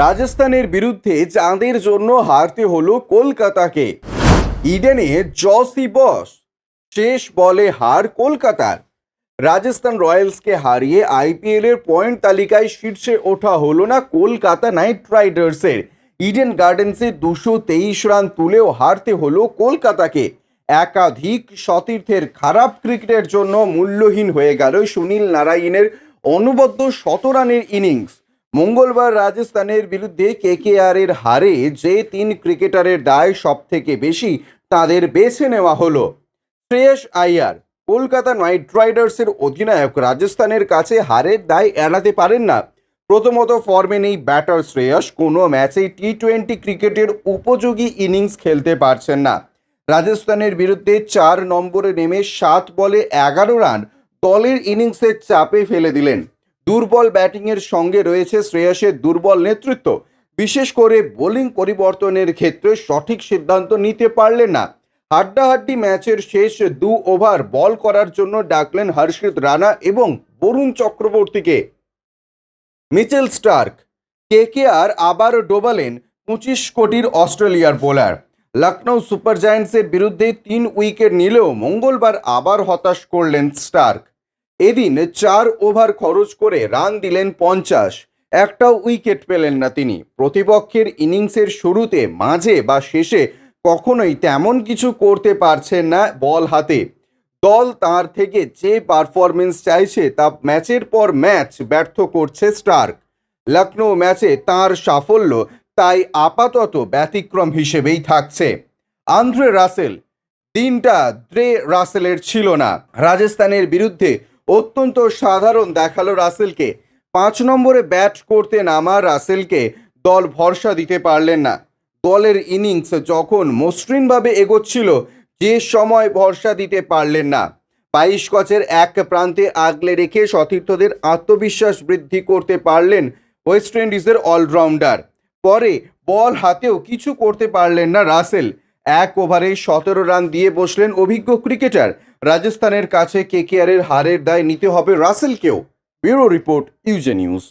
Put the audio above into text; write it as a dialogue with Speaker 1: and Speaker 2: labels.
Speaker 1: রাজস্থানের বিরুদ্ধে চাঁদের জন্য হারতে হলো কলকাতাকে। ইডেনে জসি বস, শেষ বলে হার কলকাতার। রাজস্থান রয়্যালসকে হারিয়ে আইপিএল এর পয়েন্ট তালিকায় শীর্ষে ওঠা হলো না কলকাতা নাইট রাইডার্সের। ইডেন গার্ডেন্সে 223 রান তুলেও হারতে হলো কলকাতাকে। একাধিক সতীর্থের খারাপ ক্রিকেটের জন্য মূল্যহীন হয়ে গেল সুনীল নারায়ণের অনবদ্য 100 রানের ইনিংস। মঙ্গলবার রাজস্থানের বিরুদ্ধে কেকেআর এর হারে যে 3 ক্রিকেটারের দায় সব থেকে বেশি তাদের বেছে নেওয়া হলো। শ্রেয়স আইয়ার, কলকাতা নাইট রাইডার্সের অধিনায়ক, রাজস্থানের কাছে হারের দায় এড়াতে পারেন না। প্রথমত, ফর্মে নেই ব্যাটার শ্রেয়স, কোনো ম্যাচেই টি-20 ক্রিকেটের উপযোগী ইনিংস খেলতে পারছেন না। রাজস্থানের বিরুদ্ধে 4 নম্বরে নেমে 7 বলে 11 রান দলের ইনিংসের চাপে ফেলে দিলেন। দুর্বল ব্যাটিংয়ের সঙ্গে রয়েছে শ্রেয়সের দুর্বল নেতৃত্ব, বিশেষ করে বোলিং পরিবর্তনের ক্ষেত্রে সঠিক সিদ্ধান্ত নিতে পারলেন না। হাড্ডাহাড্ডি ম্যাচের শেষ 2 ওভার বল করার জন্য ডাকলেন হর্ষিত রানা এবং বরুণ চক্রবর্তীকে। মিচেল স্টার্ক, কেকেআর আবার ডোবালেন 25 কোটির অস্ট্রেলিয়ার বোলার। লখনৌ সুপার জায়ান্টসের বিরুদ্ধে 3 উইকেট নিলেও মঙ্গলবার আবার হতাশ করলেন স্টার্ক। এদিন 4 ওভার খরচ করে রান দিলেন 50, একটাও উইকেট পেলেন না তিনি। প্রতিপক্ষের ইনিংসের শুরুতে, মাঝে বা শেষে কখনোই তেমন কিছু করতে পারছেন না বল হাতে। দল তার থেকে যে পারফরমেন্স চাইছে তা ম্যাচের পর ম্যাচ ব্যর্থ করছে স্টার্ক। লখনৌ ম্যাচে তার সাফল্য তাই আপাতত ব্যতিক্রম হিসেবেই থাকছে। আন্দ্রে রাসেল, দিনটা দ্রে রাসেলের ছিল না। রাজস্থানের বিরুদ্ধে অত্যন্ত সাধারণ দেখালো রাসেলকে। 5 নম্বরে ব্যাট করতে নামা রাসেলকে দল ভরসা দিতে পারলেন না। দলের ইনিংস যখন মসৃণভাবে এগোচ্ছিল, যে সময় ভরসা দিতে পারলেন না। 22 গজের এক প্রান্তে আগলে রেখে সতীর্থদের আত্মবিশ্বাস বৃদ্ধি করতে পারলেন ওয়েস্ট ইন্ডিজের অলরাউন্ডার। পরে বল হাতেও কিছু করতে পারলেন না রাসেল। 1 ওভারে 17 রান দিয়ে বসলেন অভিজ্ঞ ক্রিকেটার। রাজস্থানের কাছে কেকেআর এর হারের দায় নিতে হবে রাসেলকেও। ব্যুরো রিপোর্ট, ইউজে নিউজ।